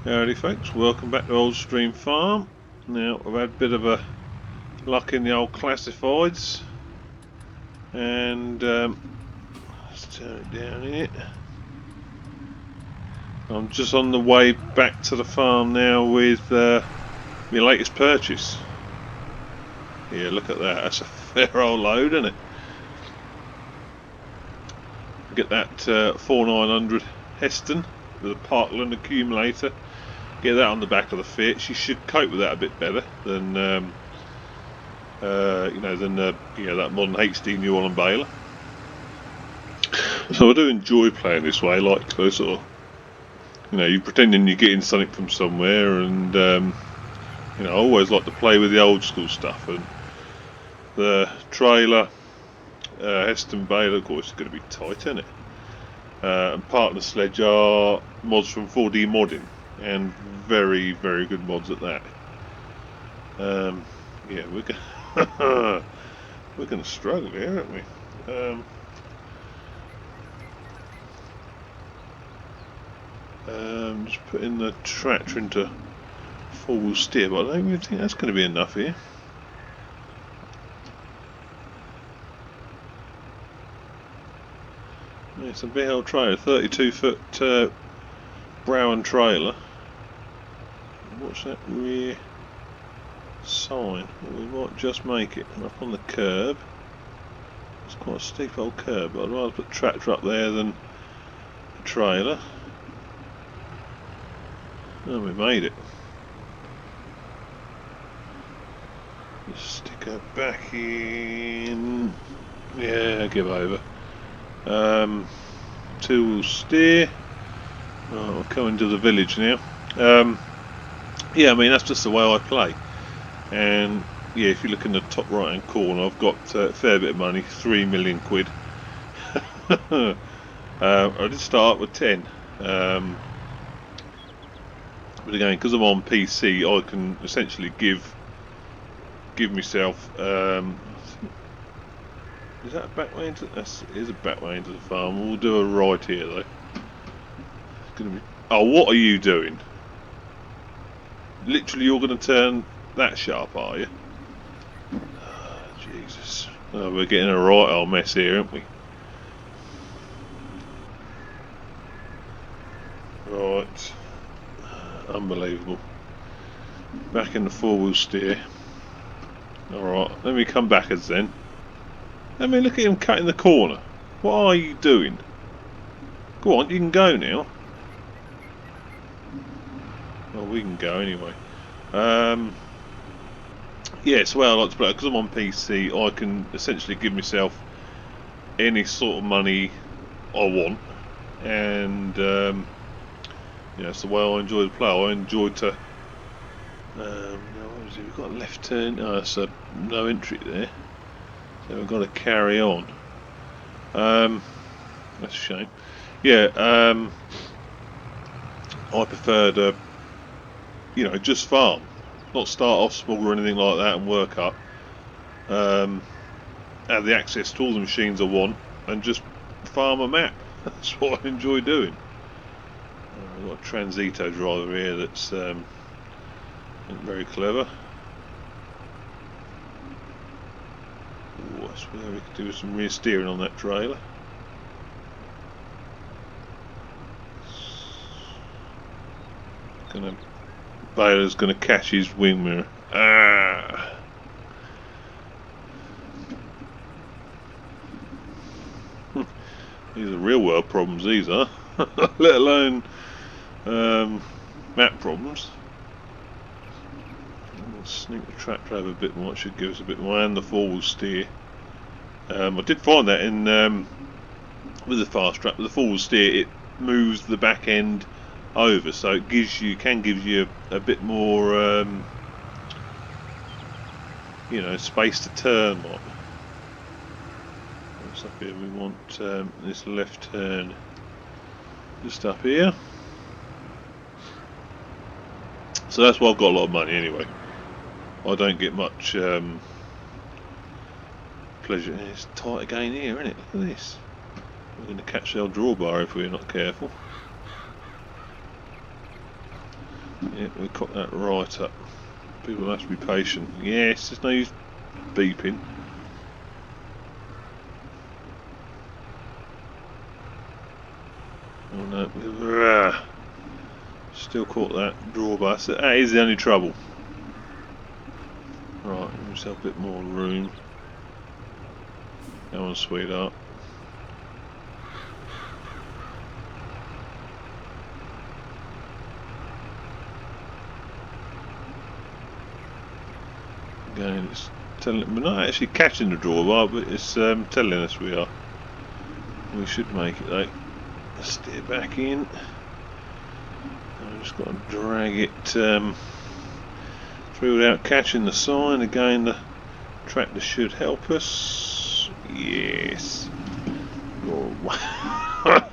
Howdy folks, welcome back to Old Stream Farm. Now I've had a bit of a luck in the old classifieds and let's turn it down here. I'm just on the way back to the farm now with my latest purchase. Yeah, look at that, that's a fair old load, isn't it? Get that 4900 Hesston with a Parkland accumulator. Get that on the back of the fit. She should cope with that a bit better than that modern HD New Holland baler. So I do enjoy playing this way, like sort of, you're pretending you're getting something from somewhere, and I always like to play with the old school stuff. And the trailer, Hesston baler, of course, is going to be tight, isn't it? And Parkland sledge are mods from 4D modding, and very, very good mods at that. Yeah, we're going to struggle here, aren't we? Just putting the tractor into four-wheel steer, but I don't even think that's going to be enough here. It's a big old trailer, 32-foot Brown trailer. What's that rear sign? Well, we might just make it up on the curb. It's quite a steep old curb, but I'd rather put the tractor up there than the trailer. And we made it. Just stick her back in. Yeah, give over. Two-wheel steer. Oh, we're coming to the village now. Yeah, I mean that's just the way I play. And yeah, if you look in the top right hand corner, I've got a fair bit of money, 3 million quid. I did start with 10. But again, because I'm on PC, I can essentially give myself. Is that a back way into? It is a back way into the farm. We'll do a right here though. It's gonna be. Oh, what are you doing? Literally, you're going to turn that sharp, are you? Oh, Jesus. Oh, we're getting a right old mess here, aren't we? Right. Unbelievable. Back in the four-wheel steer. Alright, let me come backwards then. Let me look at him cutting the corner. What are you doing? Go on, you can go now. Well, we can go anyway. Yeah, it's the way I like to play. Because I'm on PC, I can essentially give myself any sort of money I want, and it's the way I enjoy to play. I enjoy to. What is it? We've got a left turn. Oh, so no entry there. So we've got to carry on. That's a shame. Yeah. I prefer to. Just farm, not start off small or anything like that and work up. Have the access to all the machines I want and just farm a map. That's what I enjoy doing. I've got a Transito driver here that's very clever. Ooh, I swear we could do some rear steering on that trailer. Baler's going to catch his wing mirror. Ah! These are real world problems, these are. Let alone map problems. I'll sneak the tractor over a bit more, it should give us a bit more, and the four-wheel steer. I did find that in with the Fastrac, with the four-wheel steer, it moves the back end over, so it can give you a bit more space to turn on. What's up here? We want this left turn just up here, so that's why I've got a lot of money anyway. I don't get much pleasure. It's tight again here, isn't it? Look at this. We're going to catch the old drawbar if we're not careful. Yeah, we cocked that right up. People have to be patient. Yes, there's no use beeping. Oh no, still caught that drawbar. So that is the only trouble. Right, give myself a bit more room. Come on, sweetheart. Again, it's telling, we're not actually catching the drawbar, but it's telling us we are. We should make it though. Steer back in. I've just got to drag it through without catching the sign. Again, the tractor should help us. Yes. Oh.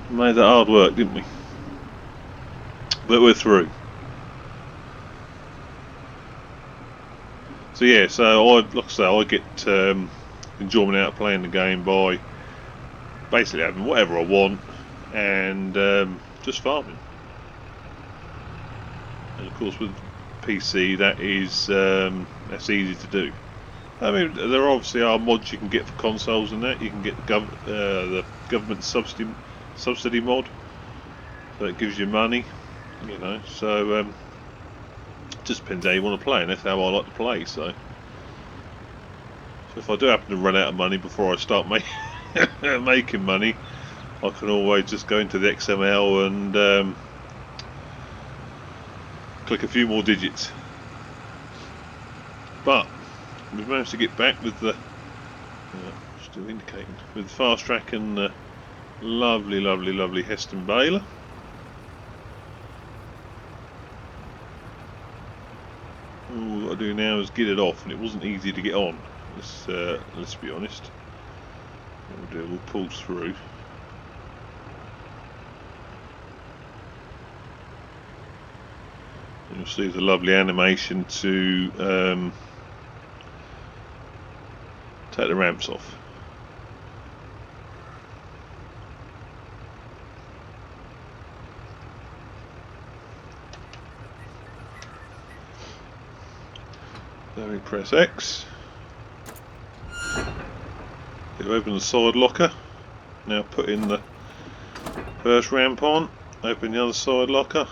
Made that hard work, didn't we? But we're through. So yeah, so like I say, I get enjoyment out of playing the game by basically having whatever I want and just farming. And of course, with PC, that is that's easy to do. I mean, there obviously are mods you can get for consoles and that. You can get the government subsidy mod, so it gives you money, you know. So just depends how you want to play, and that's how I like to play. So if I do happen to run out of money before I start making money, I can always just go into the XML and click a few more digits. But we've managed to get back with the still indicating with Fastrac and the lovely Hesston baler. All we've got to do now is get it off, and it wasn't easy to get on. Let's be honest. What we'll do, we'll pull through. And you'll see the lovely animation to take the ramps off. Then we press X. It'll open the side locker. Now put in the first ramp on. Open the other side locker.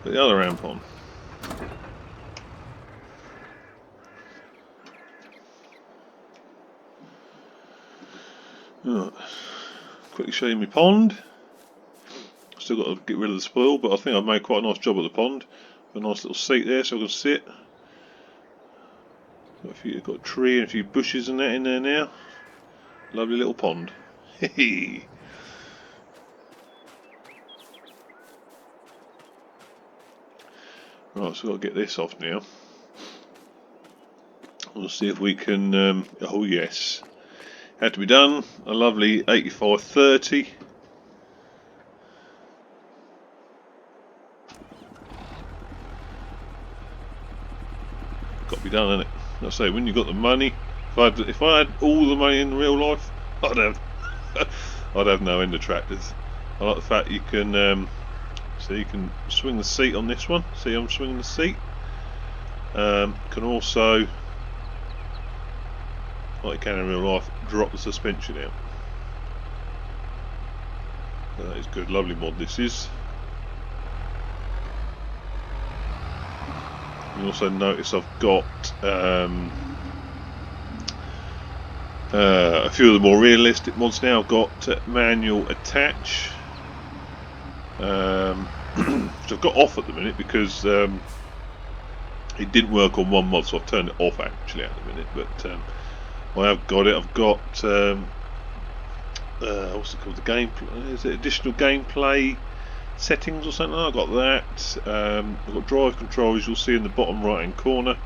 Put the other ramp on. Right. Quickly show you my pond. Still got to get rid of the spoil, but I think I've made quite a nice job of the pond. A nice little seat there so I can sit. Got a tree and a few bushes and that in there now. Lovely little pond. Right, so I've got to get this off now. We'll see if we can. Oh yes, had to be done. A lovely 85/30. Got to be done, isn't it? I say, when you've got the money. If I had all the money in real life, I'd have no end of tractors. I like the fact you can. So you can swing the seat on this one. See, I'm swinging the seat. Can also, like you can in real life, drop the suspension out. So that is good. Lovely mod this is. You also notice I've got a few of the more realistic mods now. I've got manual attach, which I've got off at the minute because it didn't work on one mod, so I've turned it off actually at the minute. But I have got it. I've got what's it called? The gameplay. Is it additional gameplay settings or something? I've got that. I've got drive controls. You'll see in the bottom right hand corner.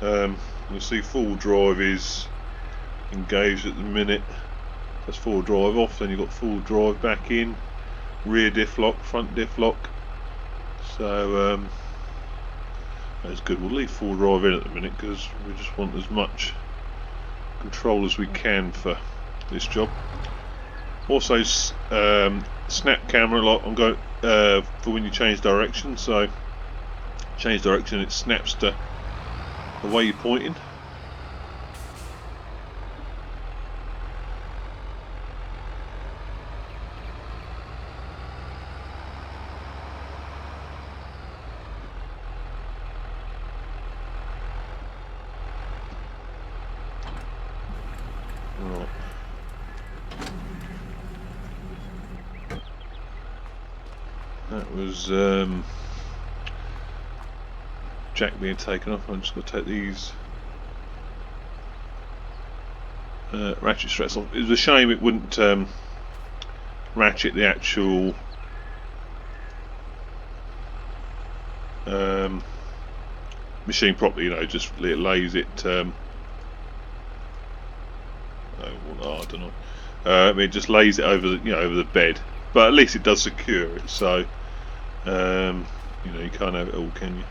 You'll see full drive is engaged at the minute. That's full drive off. Then you've got full drive back in. Rear diff lock, front diff lock. So that's good. We'll leave full drive in at the minute because we just want as much control as we can for this job. Also, snap camera, like I'm going for when you change direction. So change direction, it snaps to the way you're pointing. Right. That was jack being taken off. I'm just going to take these ratchet struts off. It was a shame it wouldn't ratchet the actual machine properly, you know, just it lays it I don't know. It just lays it over the, over the bed, but at least it does secure it. So you can't have it all, can you?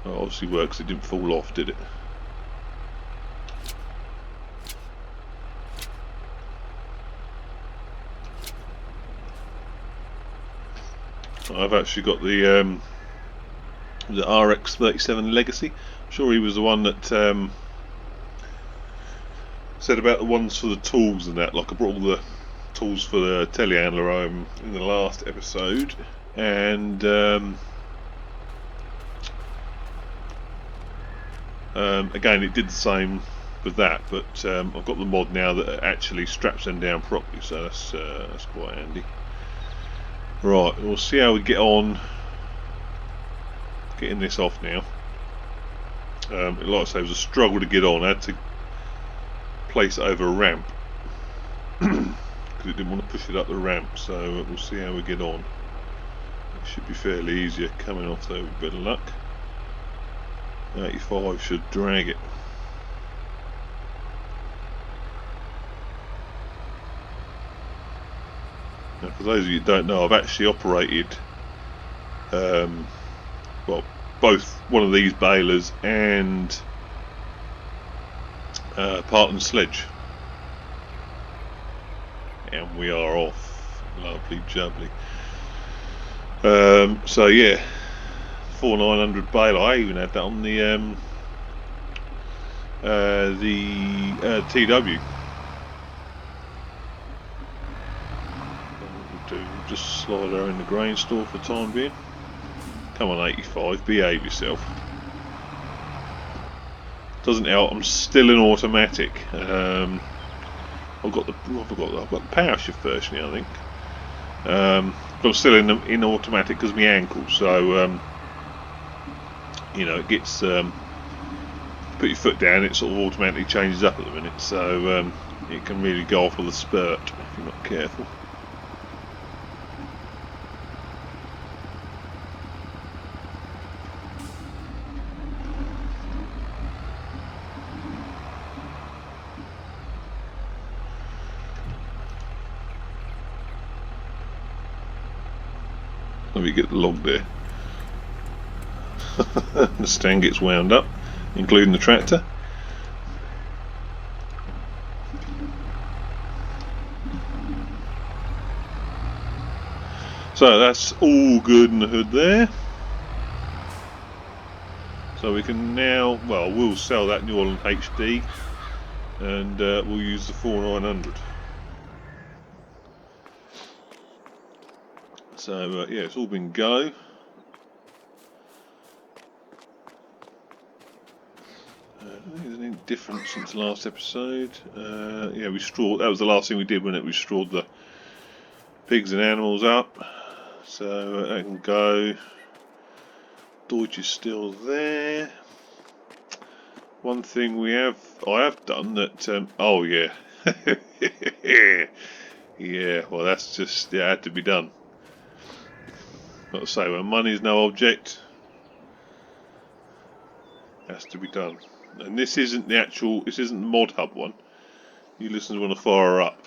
Well, it obviously works. It didn't fall off, did it? I've actually got the RX-37 Legacy. I'm sure he was the one that said about the ones for the tools and that. Like I brought all the tools for the telehandler home in the last episode, and again it did the same with that, but I've got the mod now that actually straps them down properly, so that's quite handy. Right, we'll see how we get on getting this off now. Like I say, it was a struggle to get on. I had to place it over a ramp because it didn't want to push it up the ramp, so we'll see how we get on. It should be fairly easier coming off though with better luck. 85 should drag it. Now, for those of you who don't know, I've actually operated well, both one of these balers and Parkland sledge, and we are off. Lovely jubbly. So yeah, 4900 baler. I even had that on the TW. We'll just slide her in the grain store for the time being. Come on, 85, behave yourself. Doesn't help. I'm still in automatic. I've got the power shift version here, I think. But I'm still in automatic because of my ankle. So it gets put your foot down, it sort of automatically changes up at the minute. So it can really go off with a spurt if you're not careful. Let me get the log there. The stand gets wound up, including the tractor. So that's all good in the hood there. So we can now, well, we'll sell that New Holland HD and we'll use the 4900. So yeah, it's all been go. I don't think there's any different since the last episode. Yeah, we strawed. That was the last thing we did, wasn't it? We strawed the pigs and animals up, so that can go. Dodge is still there. One thing I have done that. Oh yeah, yeah. Well, that's just it had to be done. Got to say, when money's no object, it has to be done. And this isn't the actual. This isn't the mod hub one. You listeners want to fire her up.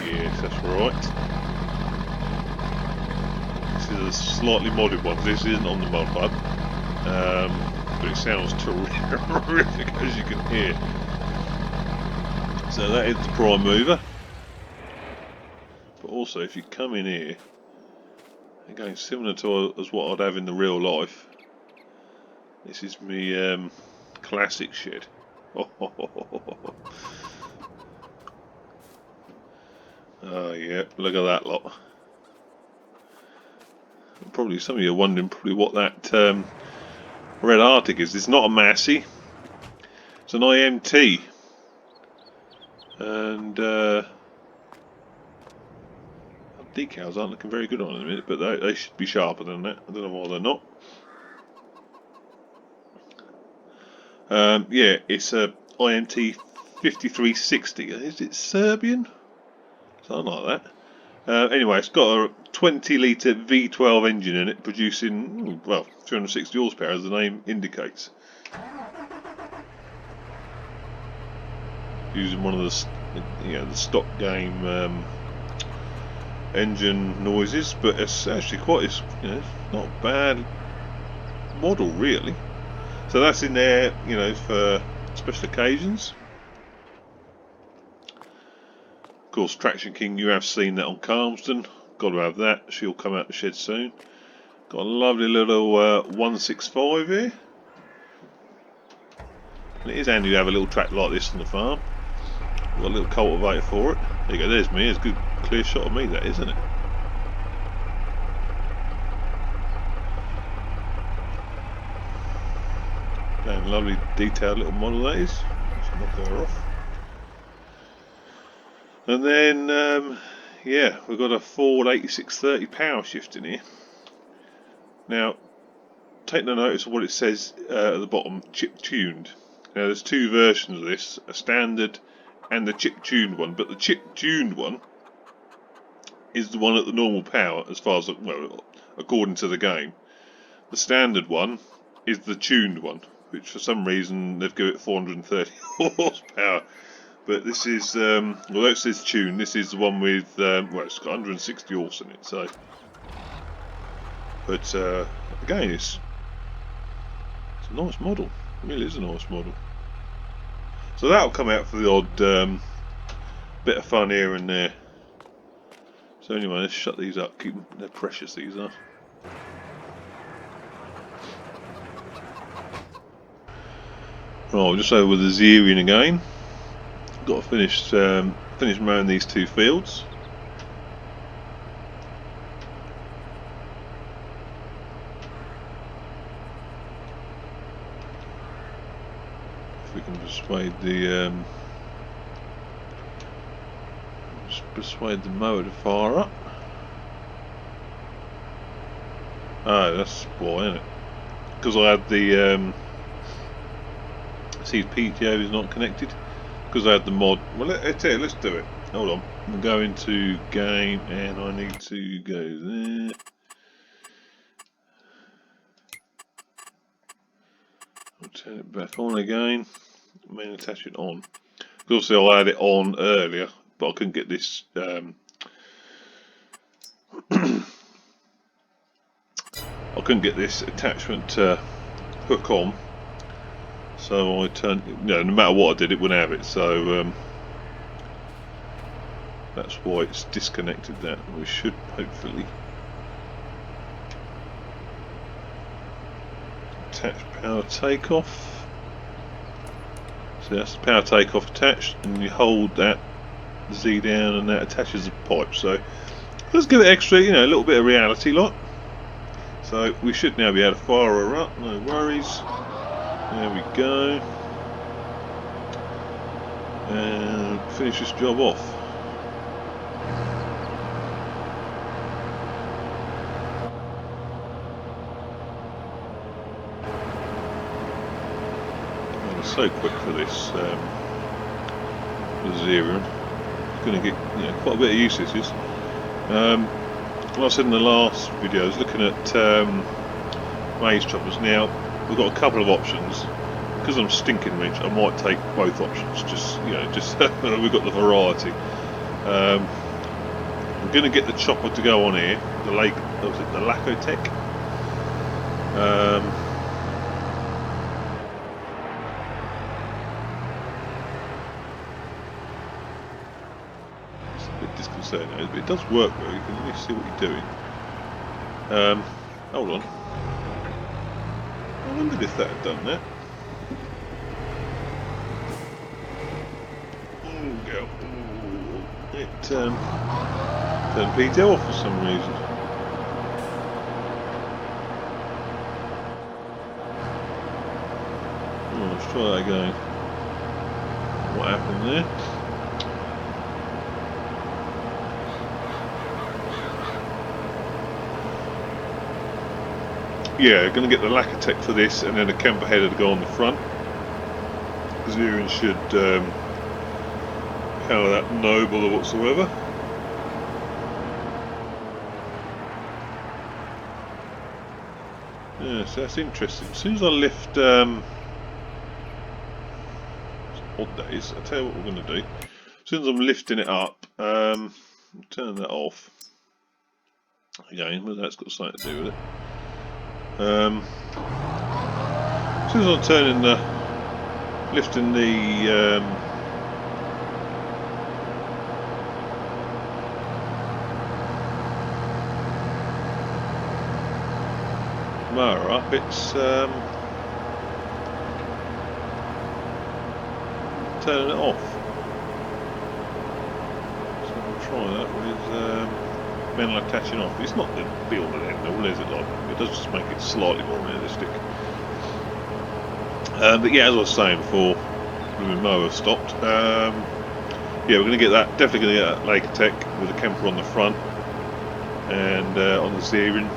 Yes, that's right. This is a slightly modded one. This isn't on the mod hub. but it sounds terrific as you can hear. So that is the prime mover. But also, if you come in here, again similar to as what I'd have in the real life, this is my classic shed. Oh yeah, look at that lot. Probably some of you are wondering probably what that red Arctic is. It's not a Massey, it's an IMT, and decals aren't looking very good on it in a minute, but they should be sharper than that. I don't know why they're not. Yeah, it's a IMT 5360. Is it Serbian? Something like that. Anyway, it's got a 20 litre V12 engine in it, producing, well, 360 horsepower as the name indicates. Using one of the stock game engine noises, but it's actually quite, not a bad model really. So that's in there, for special occasions. Of course, Traction King, you have seen that on Calmsden. Got to have that. She'll come out the shed soon. Got a lovely little 165 here. And it is handy to have a little track like this on the farm. Got a little cultivator for it. There you go, there's me. There's a good clear shot of me, that isn't it? And lovely detailed little model that is. Should knock her off. And then, yeah, we've got a Ford 8630 power shift in here. Now, take no notice of what it says at the bottom, chip tuned. Now, there's two versions of this, a standard and the chip tuned one, but the chip tuned one is the one at the normal power, as far as, well, according to the game. The standard one is the tuned one, which for some reason they've given it 430 horsepower. But this is, although it says tuned, this is the one with, well, it's got 160 horse in it, so. But, again, it's a nice model. It really is a nice model. So that'll come out for the odd bit of fun here and there. So anyway, let's shut these up. Keep them, they're precious, these are. Right, just over with the Xerion again. Got to finish mowing these two fields. If we can persuade the mower to fire up. Oh, that's why, isn't it? Because I had the see, PTO is not connected. Because I had the mod. Well, let's do it. Hold on. We'll go into game and I need to go there. I'll turn it back on again. Main attachment on. Because obviously I had it on earlier, but I couldn't get this I couldn't get this attachment to hook on. So I turned, no matter what I did, it wouldn't have it. So that's why it's disconnected that. We should hopefully attach power takeoff. So that's the power takeoff attached, and you hold that Z down, and that attaches the pipe. So let's give it extra, a little bit of reality, lot. So we should now be able to fire her up. No worries. There we go. And finish this job off. It's so quick for this Xerion. It's going to get quite a bit of use. This is. Like I said in the last video, I was looking at maize choppers. Now we've got a couple of options. Because I'm stinking rich, I might take both options. Just we've got the variety. I'm going to get the chopper to go on here. The Lacotech. turn, but it does work well. You can really see what you're doing. Hold on. I wondered if that had done that. It turned PT off for some reason. Oh, let's try that again. What happened there? Yeah, going to get the lacquer tech for this, and then a camper header to go on the front. Xerion should power that no bother whatsoever. Yeah, so that's interesting. As soon as I lift odd days, I'll tell you what we're going to do. As soon as I'm lifting it up, turn that off. Again, well, that's got something to do with it. As soon as I'm turning lifting the mower up, it's turning it off. So we'll try that with manual attaching off. It's not the be all and end all, is it? Like, it does just make it slightly more realistic. But yeah, as I was saying before, when the mower stopped, yeah, we're going to get that. Definitely going to get that Lake Tech with the camper on the front and on the Xerion.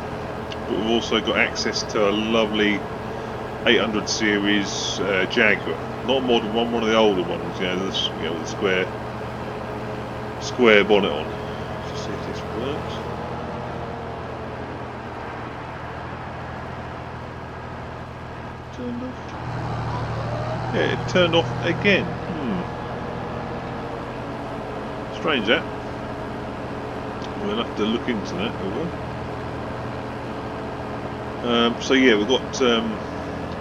But we've also got access to a lovely 800 series Jaguar, not a modern one, one of the older ones. You know, with the square bonnet on. Let's see if this works. Turned off. Yeah, it turned off again. Strange that. We'll have to look into that. So yeah, we've got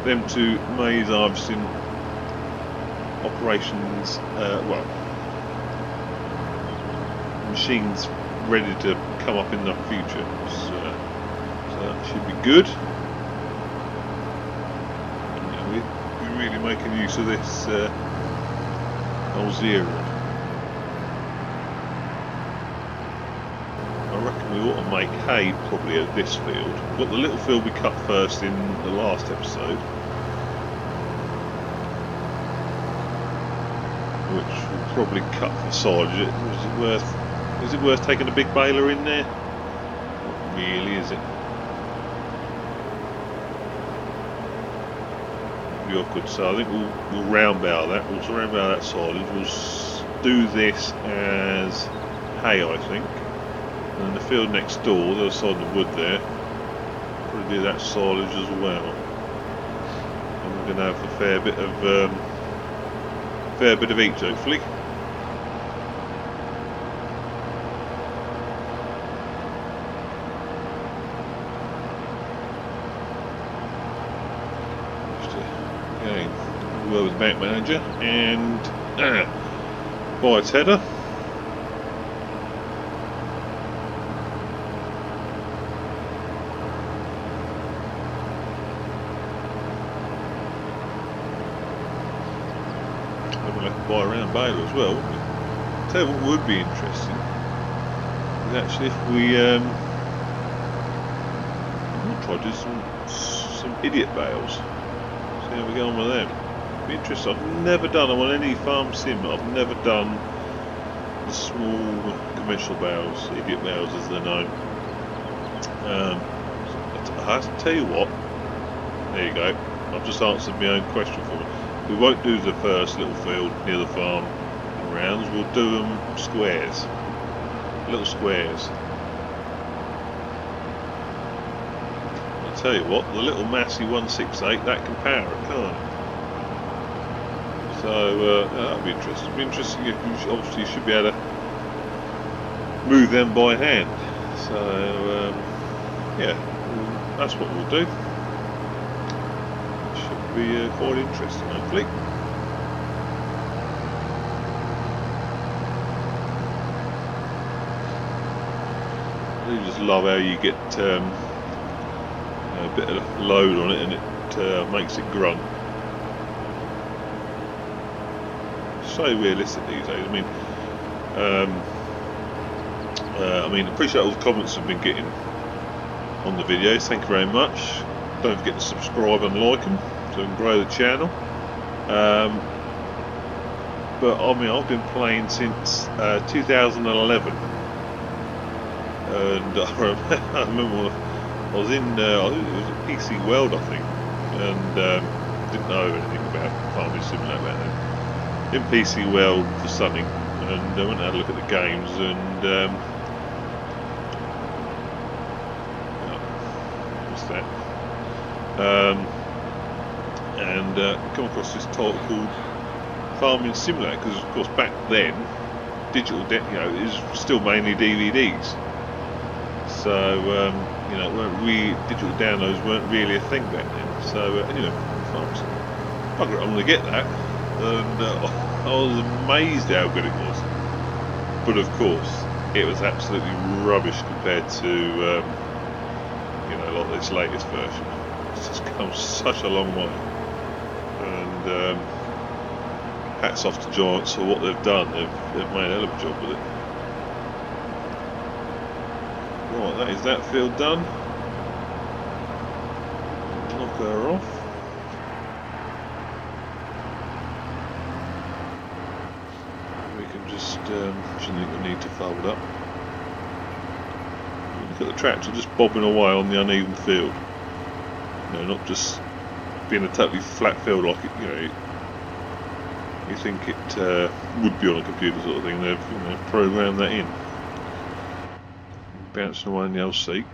them two maize harvesting operations. Well, machines ready to come up in the future. So that should be good. We're really making use of this old Xerion. I reckon we ought to make hay probably at this field. We've got the little field we cut first in the last episode, which we'll probably cut for silage. Is it worth taking a big baler in there? Not really, is it? Be awkward, so I think we'll round bow that. We'll round bow that silage. We'll do this as hay, I think. And the field next door, the other side of the wood there, probably do that silage as well. And we're going to have a fair bit of each, hopefully. Again, well with the bank manager and bites header. Buy around baler as well. Tell you what would be interesting is actually if we we'll try to do some idiot bales. See how we go on with them. Be interesting. I've never done them on any farm sim. I've never done the small conventional bales, idiot bales as they're known. I have to tell you what. There you go. I've just answered my own question for me. We won't do the first little field near the farm in rounds, we'll do them squares, little squares. I'll tell you what, the little Massey 168, that can power it, can't it? So that'll be interesting. It'll be interesting. Obviously you should be able to move them by hand. So yeah, that's what we'll do. Be quite interesting, hopefully. do just love how you get a bit of load on it and it makes it grunt. So realistic these days. I mean, appreciate all the comments I've been getting on the videos. Thank you very much. Don't forget to subscribe and like them so we can grow the channel. But I mean, I've been playing since 2011, and I remember when I was in, it was a PC World, I think, and didn't know anything about Farming Simulator back then. In PC World for sunning, and I went and had a look at the games, and what's that? And come across this title called Farming Simulator, because of course back then digital, it was still mainly DVDs. So digital downloads weren't really a thing back then. So anyway, I got on to get that, and I was amazed how good it was. But of course, it was absolutely rubbish compared to like this latest version. It's just come such a long way, and hats off to Giants for what they've done. They've made a hell of a job with it. Right, is that field done. Knock her off. We can just, shouldn't think we need to fold up. Look at the tractor just bobbing away on the uneven field. Not just being a totally flat field like it, you think it would be on a computer sort of thing. They've programmed that in. Bouncing away in the old seat.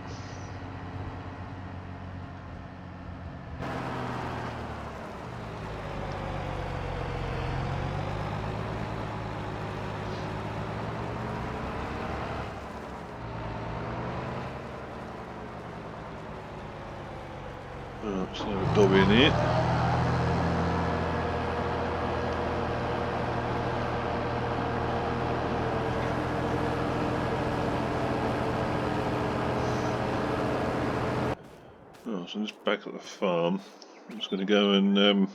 So a dobby in here. So I'm just back at the farm. I'm just going to go and I'm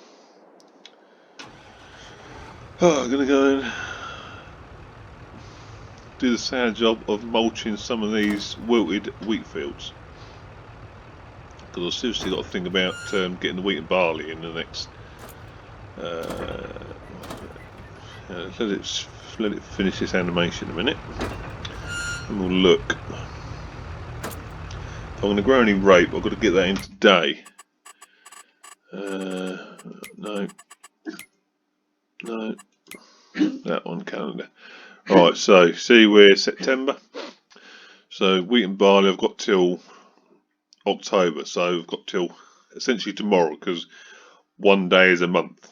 going to go and do the sad job of mulching some of these wilted wheat fields, because I've seriously got to think about getting the wheat and barley in the next. Let it finish this animation a minute, and we'll look. If I'm going to grow any rape, I've got to get that in today. No, that one calendar. Right, so see we're September. So wheat and barley I've got till October. So I've got till essentially tomorrow, because one day is a month,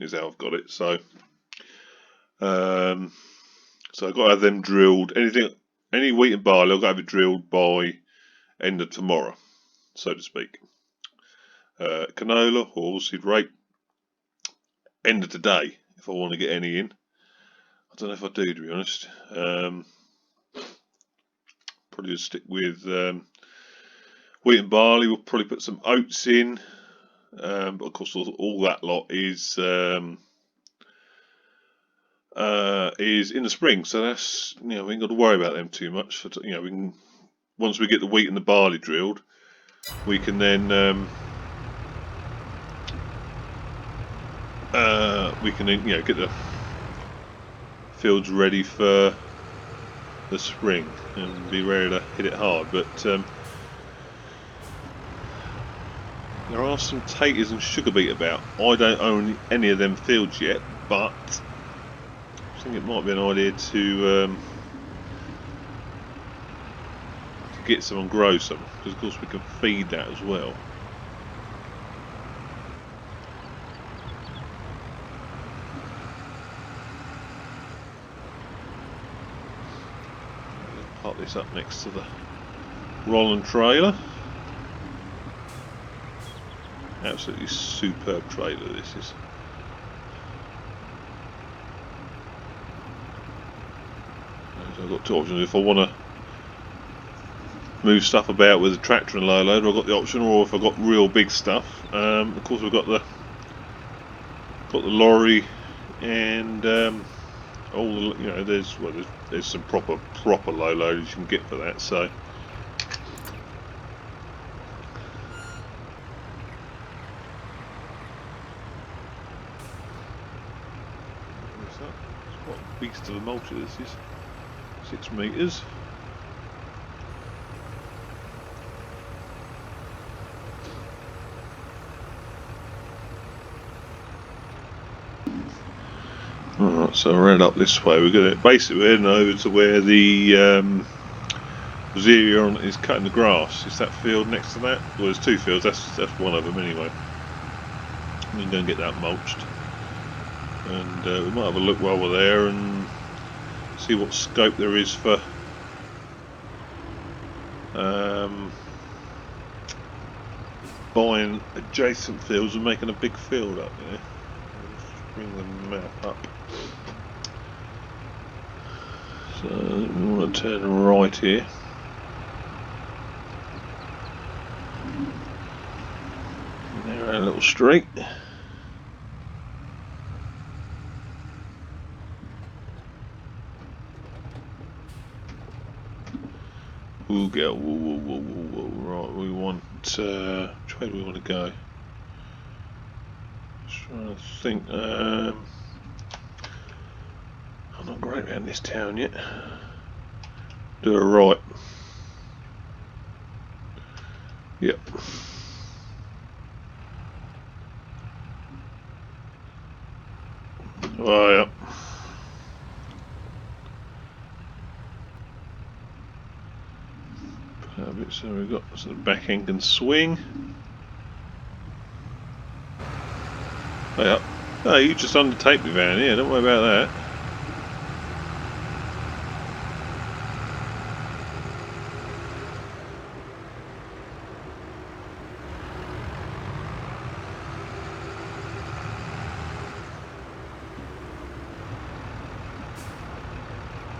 is how I've got it. So I've got to have them drilled. Any wheat and barley I've got to have it drilled by end of tomorrow, so to speak. Canola or oilseed rape, end of today if I want to get any in. I don't know if I do, to be honest. Probably just stick with wheat and barley. We'll probably put some oats in, but of course all that lot is in the spring, so that's, we ain't got to worry about them too much. We can, once we get the wheat and the barley drilled, we can then get the fields ready for the spring and be ready to hit it hard. But there are some taters and sugar beet about. I don't own any of them fields yet, but I think it might be an idea to get some and grow some, because of course we can feed that as well. Park this up next to the Roland trailer. Absolutely superb trailer this is. So I've got two options. If I want to move stuff about with a tractor and low loader, I've got the option, or if I've got real big stuff, of course we've got the lorry and all the, you know, there's some proper low loaders you can get for that. So it's quite a beast of a mulcher. This is 6 meters. Alright, so we're heading up this way. We're heading over to where the Xerion is cutting the grass. It's that field next to that. Well, there's 2 fields. That's one of them anyway. We can go and get that mulched, and we might have a look while we're there and see what scope there is for buying adjacent fields and making a big field up there. Just bring the map up. So we want to turn right here. There, a little street. We'll go. Whoa. Right, we want. Which way do we want to go? Just trying to think. I'm not great around this town yet. Do a right. Yep. Oh, yep. Perfect. So we've got the back end can swing. Oh, yep. Oh, you just undertake me van here. Don't worry about that.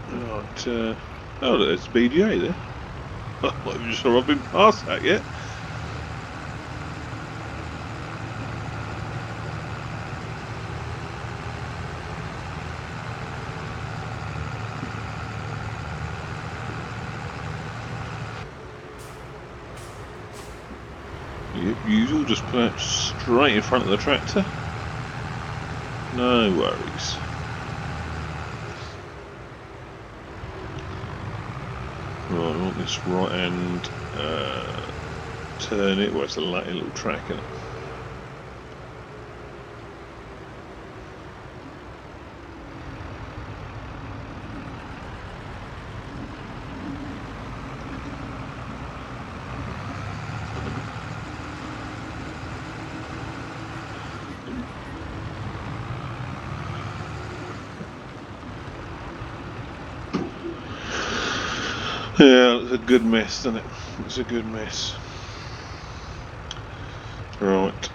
Right, oh, there's BDA there. I'm not sure I've been past that yet. Usual, just put it straight in front of the tractor. No worries. Right, I want this right hand turn it. Well, it's a little track, isn't it? Yeah, it's a good mess, isn't it? It's a good mess. Right.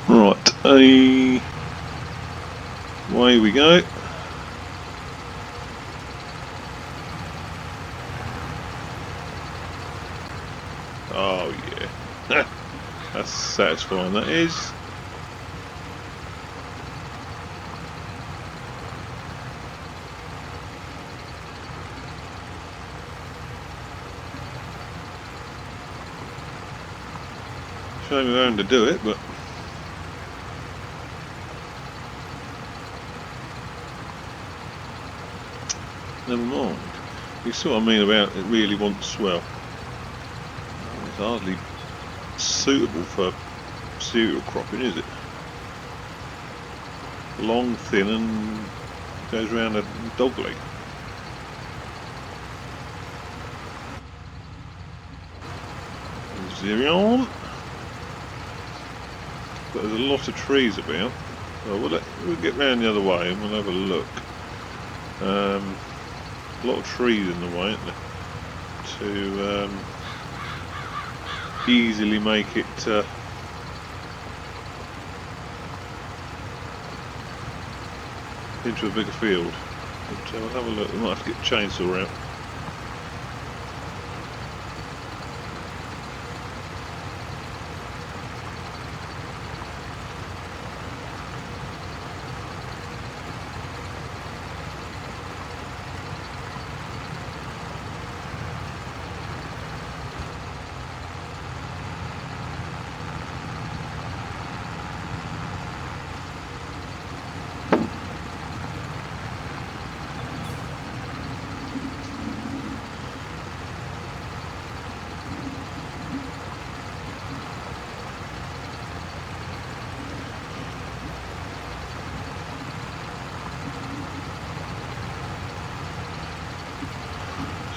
Right, away we go. Oh yeah, that's satisfying, that is. Shame we having to do it, but never mind. You see what I mean about it really wants swell. It's hardly suitable for cereal cropping, is it? Long, thin, and goes around a dog leg. Xerion. But there's a lot of trees about. Well, we'll get round the other way and we'll have a look. A lot of trees in the way, isn't there? To easily make it into a bigger field. But we'll have a look. We might have to get the chainsaw out.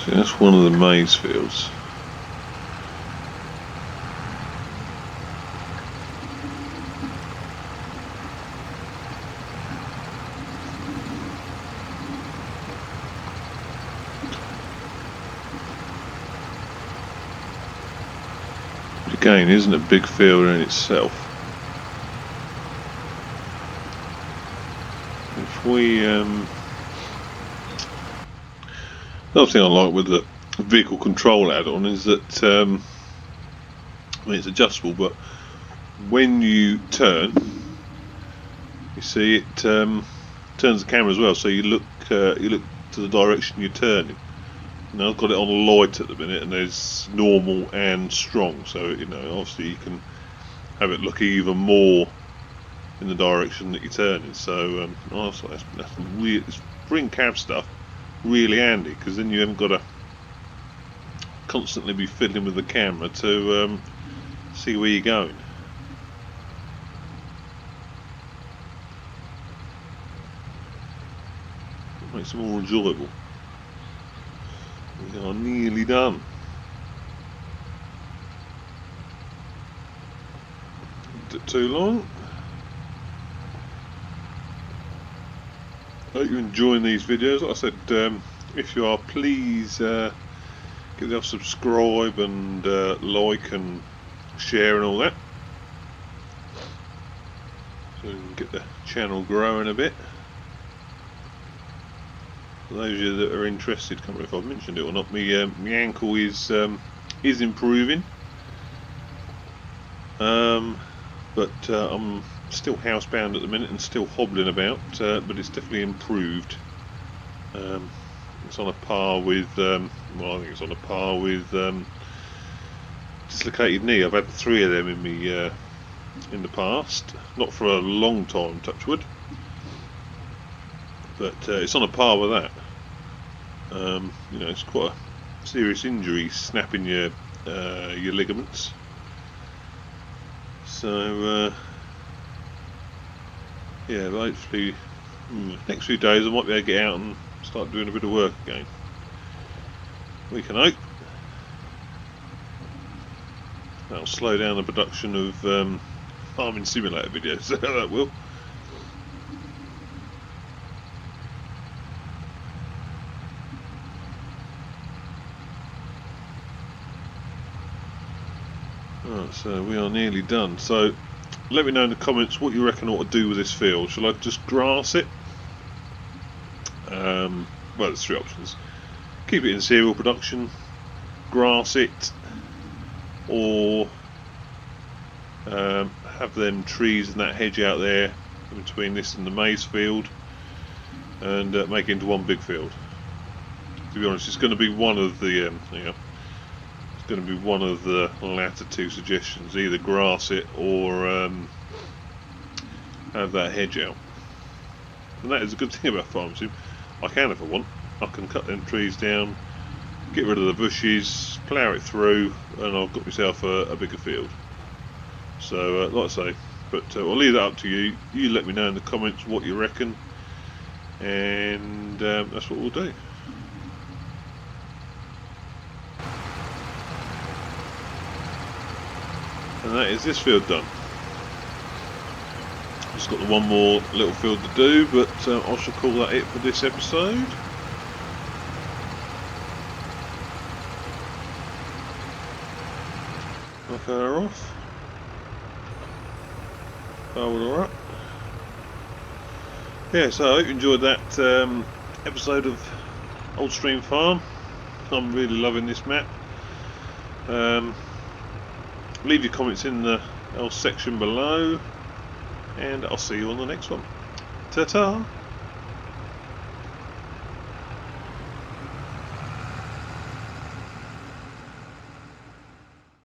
So that's one of the maize fields. But again, isn't a big field in itself. If we another thing I like with the vehicle control add-on is that I mean, it's adjustable, but when you turn, you see it turns the camera as well. So you look to the direction you're turning. Now I've got it on light at the minute, and there's normal and strong. So you know, obviously you can have it look even more in the direction that you're turning. So also that's weird. It's bring cab stuff really handy, because then you haven't got to constantly be fiddling with the camera to see where you're going. It makes it more enjoyable. We are nearly done. Isn't it too long? I hope you're enjoying these videos. Like I said, if you are, please give them a subscribe and like and share and all that, so we can get the channel growing a bit. For those of you that are interested, can't remember if I've mentioned it or not, my ankle is improving, but I'm still housebound at the minute and still hobbling about, but it's definitely improved. It's on a par with, well, I think it's on a par with dislocated knee. I've had 3 of them in me in the past, not for a long time, touch wood, but it's on a par with that. You know, it's quite a serious injury, snapping your ligaments. So yeah, but hopefully next few days I might be able to get out and start doing a bit of work again. We can hope. That'll slow down the production of farming simulator videos. That will. Right, so we are nearly done. So let me know in the comments what you reckon I ought to do with this field. Shall I just grass it? Well, there's 3 options. Keep it in cereal production, grass it, or have them trees and that hedge out there between this and the maize field, and make it into one big field. To be honest, it's going to be one of the it's going to be one of the latter 2 suggestions. Either grass it or have that hedge out. And that is a good thing about farm sim. I can, if I want, I can cut them trees down, get rid of the bushes, plough it through, and I've got myself a bigger field. So like I say, but I'll leave that up to you. You let me know in the comments what you reckon, and that's what we'll do. And that is this field done. It's got the one more little field to do, but I shall call that it for this episode. Knock her off. Hold her up. Yeah, so I hope you enjoyed that episode of Old Stream Farm. I'm really loving this map. Leave your comments in the section below, and I'll see you on the next one. Ta-ta!